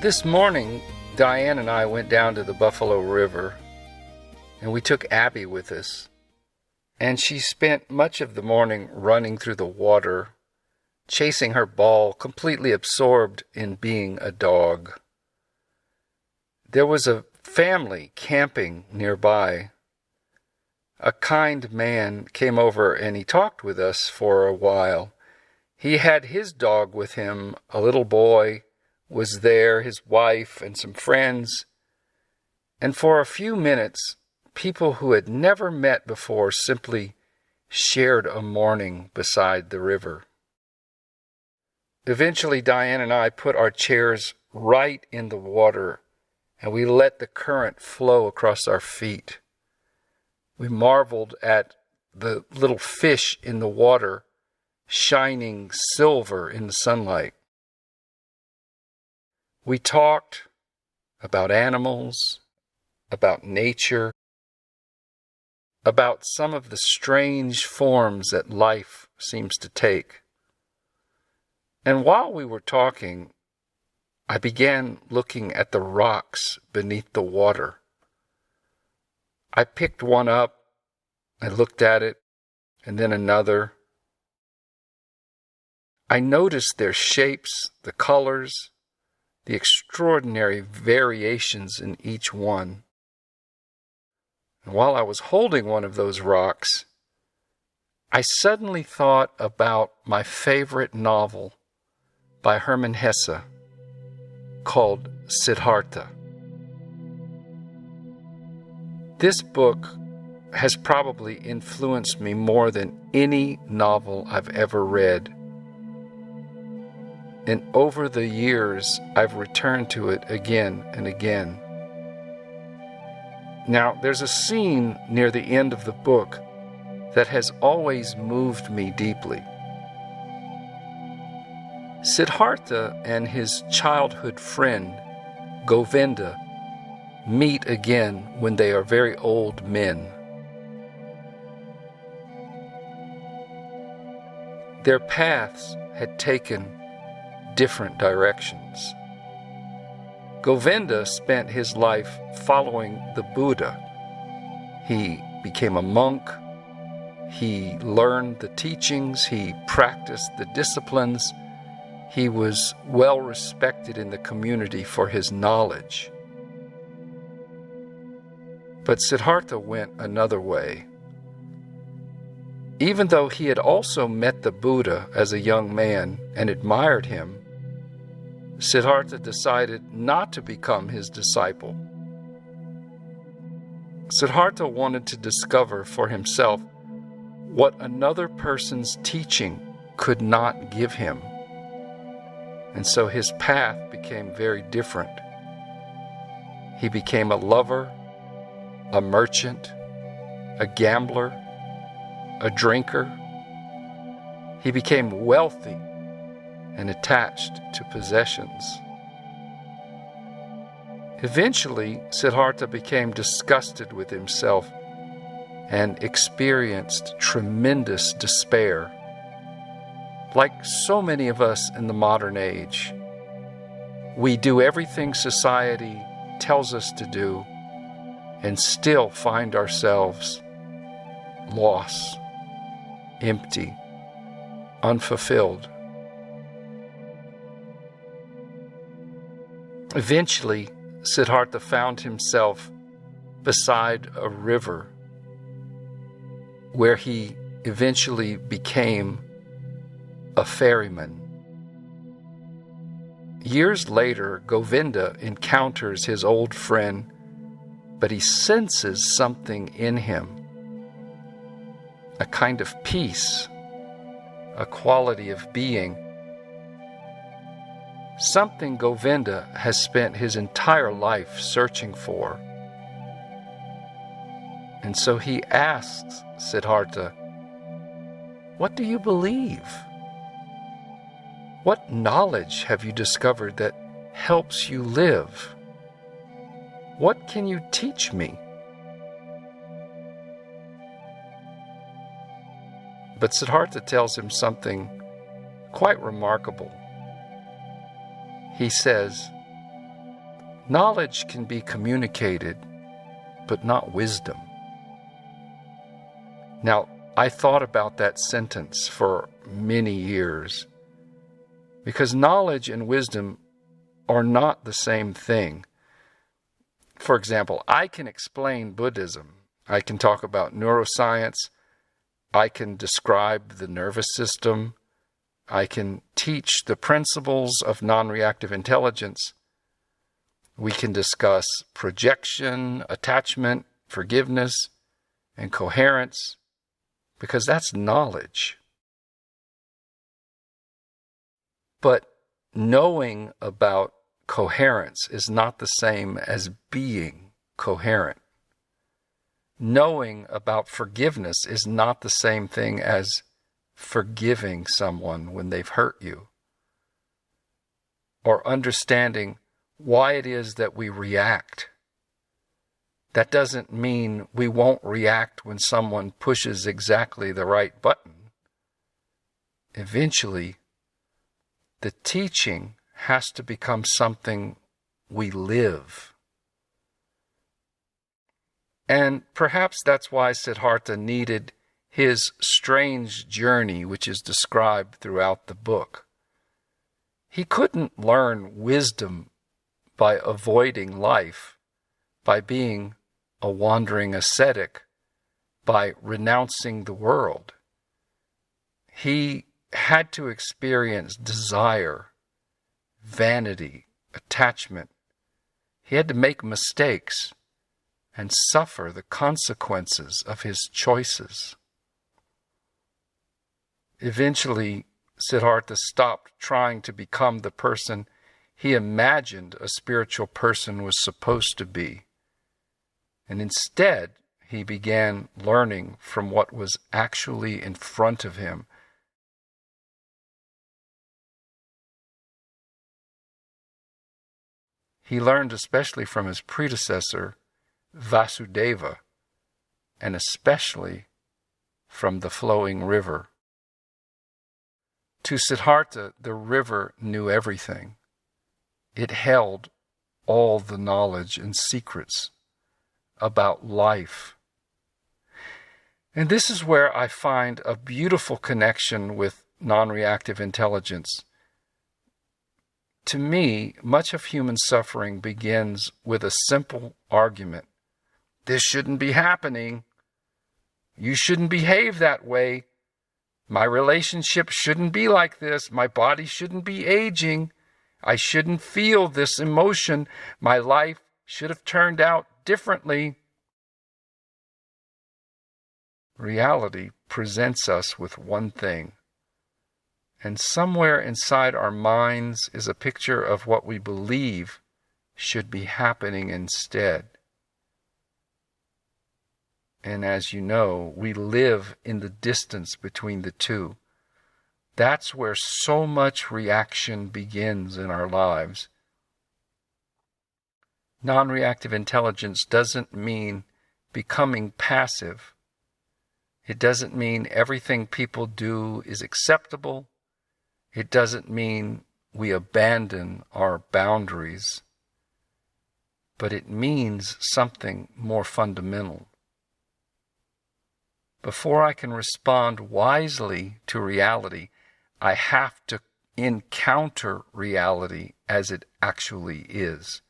This morning, Diane and I went down to the Buffalo River, and we took Abby with us. And she spent much of the morning running through the water, chasing her ball, completely absorbed in being a dog. There was a family camping nearby. A kind man came over and he talked with us for a while. He had his dog with him, a little boy was there, his wife and some friends. And for a few minutes, people who had never met before simply shared a morning beside the river. Eventually, Diane and I put our chairs right in the water, and we let the current flow across our feet. We marveled at the little fish in the water shining silver in the sunlight. We talked about animals, about nature, about some of the strange forms that life seems to take. And while we were talking, I began looking at the rocks beneath the water. I picked one up, I looked at it, and then another. I noticed their shapes, the colors, the extraordinary variations in each one. And while I was holding one of those rocks, I suddenly thought about my favorite novel by Hermann Hesse called Siddhartha. This book has probably influenced me more than any novel I've ever read. And over the years, I've returned to it again and again. Now, there's a scene near the end of the book that has always moved me deeply. Siddhartha and his childhood friend, Govinda, meet again when they are very old men. Their paths had taken different directions. Govinda spent his life following the Buddha. He became a monk. He learned the teachings. He practiced the disciplines. He was well respected in the community for his knowledge. But Siddhartha went another way. Even though he had also met the Buddha as a young man and admired him, Siddhartha decided not to become his disciple. Siddhartha wanted to discover for himself what another person's teaching could not give him. And so his path became very different. He became a lover, a merchant, a gambler, a drinker. He became wealthy and attached to possessions. Eventually, Siddhartha became disgusted with himself and experienced tremendous despair. Like so many of us in the modern age, we do everything society tells us to do and still find ourselves lost, empty, unfulfilled. Eventually, Siddhartha found himself beside a river where he eventually became a ferryman. Years later, Govinda encounters his old friend, but he senses something in him, a kind of peace, a quality of being, something Govinda has spent his entire life searching for. And so he asks Siddhartha, "What do you believe? What knowledge have you discovered that helps you live? What can you teach me?" But Siddhartha tells him something quite remarkable. He says, Knowledge can be communicated, but not wisdom. Now, I thought about that sentence for many years, because knowledge and wisdom are not the same thing. For example, I can explain Buddhism. I can talk about neuroscience. I can describe the nervous system. I can teach the principles of non-reactive intelligence. We can discuss projection, attachment, forgiveness, and coherence, because that's knowledge. But knowing about coherence is not the same as being coherent. Knowing about forgiveness is not the same thing as forgiving someone when they've hurt you. Or understanding why it is that we react. That doesn't mean we won't react when someone pushes exactly the right button. Eventually, the teaching has to become something we live. And perhaps that's why Siddhartha needed his strange journey, which is described throughout the book. He couldn't learn wisdom by avoiding life, by being a wandering ascetic, by renouncing the world. He had to experience desire, vanity, attachment. He had to make mistakes and suffer the consequences of his choices. Eventually, Siddhartha stopped trying to become the person he imagined a spiritual person was supposed to be, and instead he began learning from what was actually in front of him. He learned especially from his predecessor, Vasudeva, and especially from the flowing river. To Siddhartha, the river knew everything. It held all the knowledge and secrets about life. And this is where I find a beautiful connection with non-reactive intelligence. To me, much of human suffering begins with a simple argument. This shouldn't be happening. You shouldn't behave that way. My relationship shouldn't be like this. My body shouldn't be aging. I shouldn't feel this emotion. My life should have turned out differently. Reality presents us with one thing. And somewhere inside our minds is a picture of what we believe should be happening instead. And as you know, we live in the distance between the two. That's where so much reaction begins in our lives. Non-reactive intelligence doesn't mean becoming passive. It doesn't mean everything people do is acceptable. It doesn't mean we abandon our boundaries. But it means something more fundamental. Before I can respond wisely to reality, I have to encounter reality as it actually is.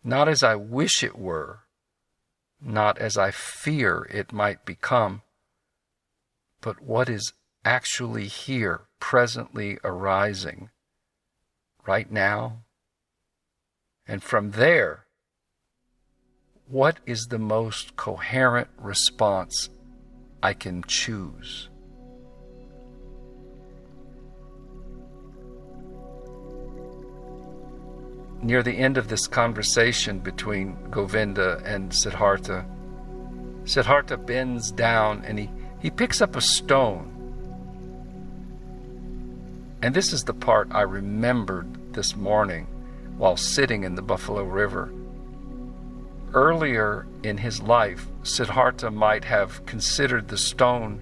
Not as I wish it were, not as I fear it might become, but what is actually here, presently arising, right now. And from there, what is the most coherent response I can choose? Near the end of this conversation between Govinda and Siddhartha, Siddhartha bends down and he picks up a stone. And this is the part I remembered this morning while sitting in the Buffalo River. Earlier in his life, Siddhartha might have considered the stone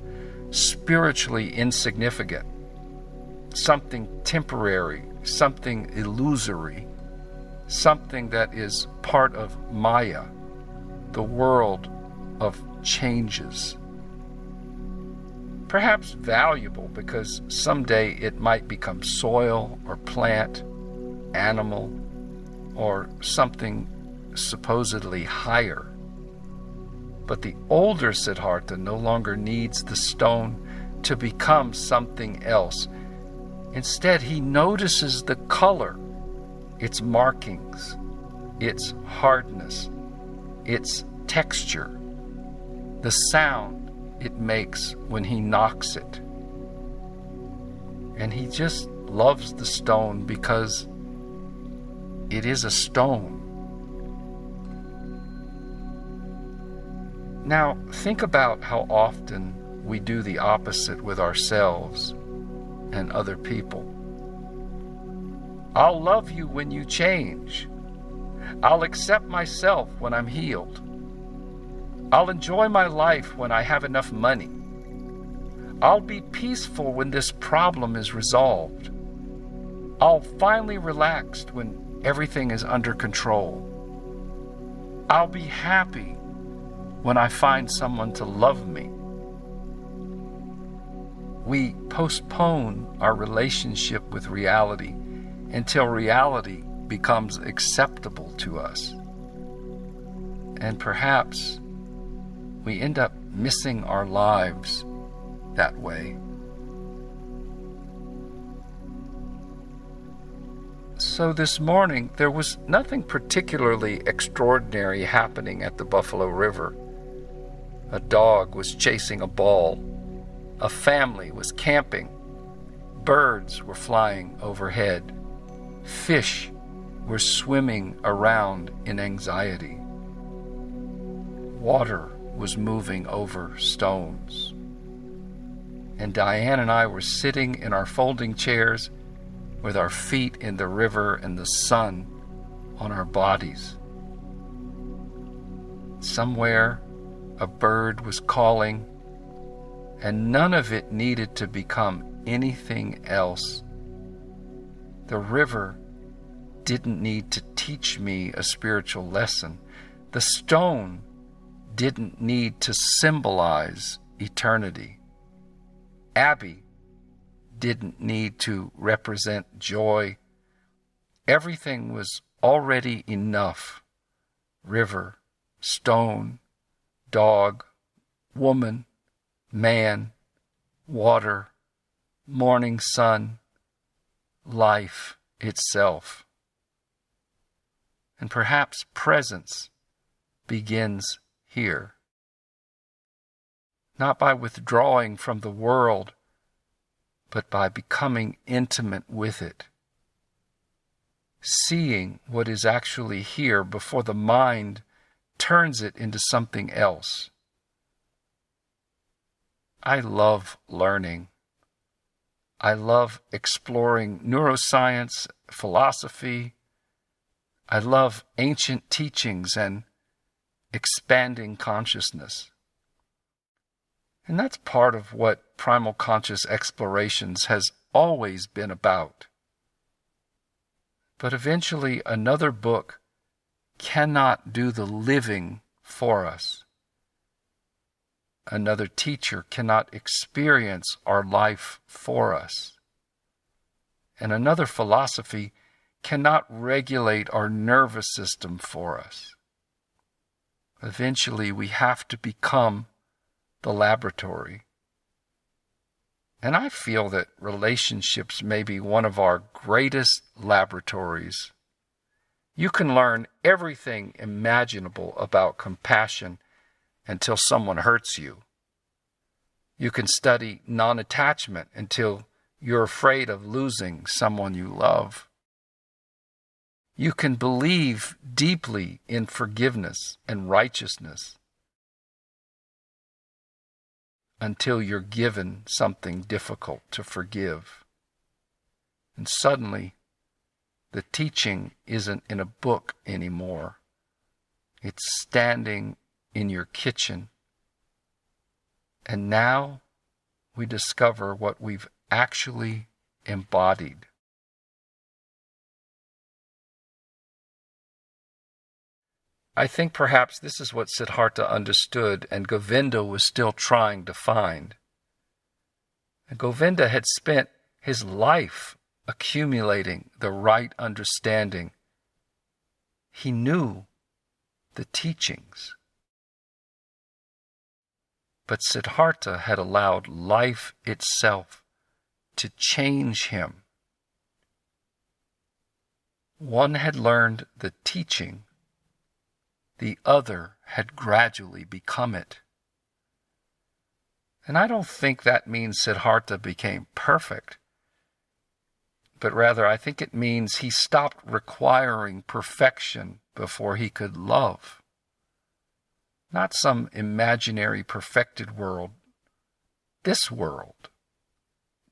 spiritually insignificant, something temporary, something illusory, something that is part of Maya, the world of changes. Perhaps valuable because someday it might become soil or plant, animal, or something supposedly higher. But the older Siddhartha no longer needs the stone to become something else. Instead, he notices the color, its markings, its hardness, its texture, the sound it makes when he knocks it. And he just loves the stone because it is a stone. Now, think about how often we do the opposite with ourselves and other people. I'll love you when you change. I'll accept myself when I'm healed. I'll enjoy my life when I have enough money. I'll be peaceful when this problem is resolved. I'll finally relax when everything is under control. I'll be happy when I find someone to love me. We postpone our relationship with reality until reality becomes acceptable to us. And perhaps we end up missing our lives that way. So this morning, there was nothing particularly extraordinary happening at the Buffalo River. A dog was chasing a ball. A family was camping. Birds were flying overhead. Fish were swimming around in anxiety. Water was moving over stones. And Diane and I were sitting in our folding chairs with our feet in the river and the sun on our bodies. Somewhere, a bird was calling, and none of it needed to become anything else. The river didn't need to teach me a spiritual lesson. The stone didn't need to symbolize eternity. Abby didn't need to represent joy. Everything was already enough. River, stone, dog, woman, man, water, morning sun, life itself. And perhaps presence begins here. Not by withdrawing from the world, but by becoming intimate with it. Seeing what is actually here before the mind turns it into something else. I love learning. I love exploring neuroscience, philosophy. I love ancient teachings and expanding consciousness. And that's part of what Primal Conscious Explorations has always been about. But eventually another book cannot do the living for us. Another teacher cannot experience our life for us. And another philosophy cannot regulate our nervous system for us. Eventually we have to become the laboratory. And I feel that relationships may be one of our greatest laboratories. You can learn everything imaginable about compassion until someone hurts you. You can study non-attachment until you're afraid of losing someone you love. You can believe deeply in forgiveness and righteousness until you're given something difficult to forgive. And suddenly, the teaching isn't in a book anymore. It's standing in your kitchen. And now we discover what we've actually embodied. I think perhaps this is what Siddhartha understood and Govinda was still trying to find. And Govinda had spent his life accumulating the right understanding. He knew the teachings. But Siddhartha had allowed life itself to change him. One had learned the teaching, the other had gradually become it. And I don't think that means Siddhartha became perfect, but rather I think it means he stopped requiring perfection before he could love. Not some imaginary perfected world, this world,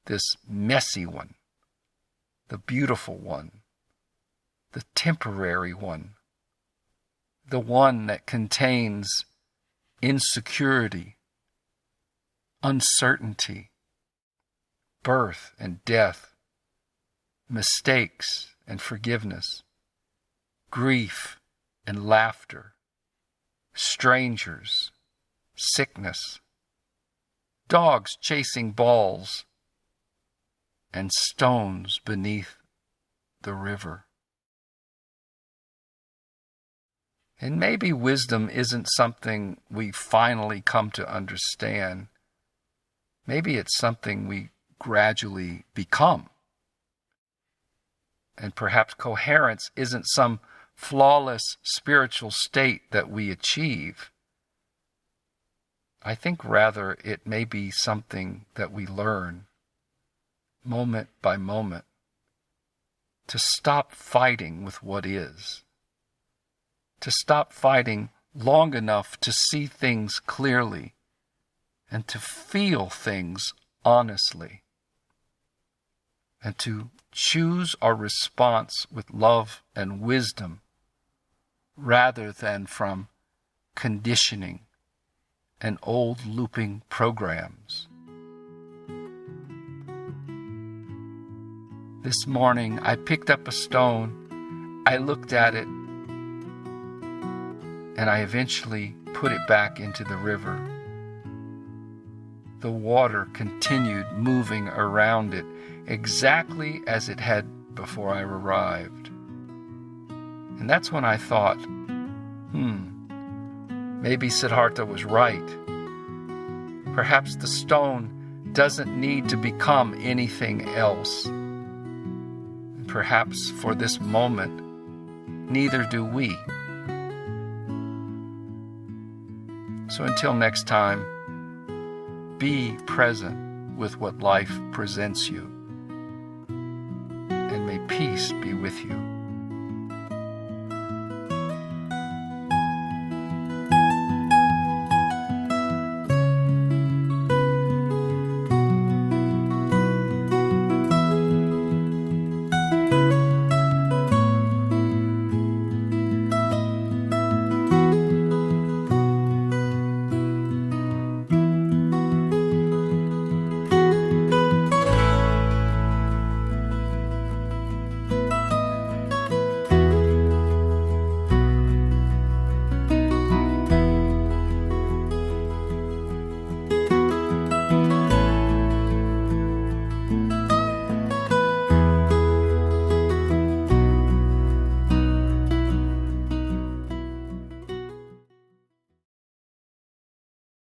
this messy one, the beautiful one, the temporary one, the one that contains insecurity, uncertainty, birth and death, mistakes and forgiveness, grief and laughter, strangers, sickness, dogs chasing balls, and stones beneath the river. And maybe wisdom isn't something we finally come to understand. Maybe it's something we gradually become. And perhaps coherence isn't some flawless spiritual state that we achieve. I think rather it may be something that we learn, moment by moment, to stop fighting with what is. To stop fighting long enough to see things clearly and to feel things honestly, and to choose our response with love and wisdom rather than from conditioning and old looping programs. This morning I picked up a stone, I looked at it, and I eventually put it back into the river. The water continued moving around it exactly as it had before I arrived. And that's when I thought, maybe Siddhartha was right. Perhaps the stone doesn't need to become anything else. And perhaps for this moment, neither do we. So until next time, be present with what life presents you, and may peace be with you.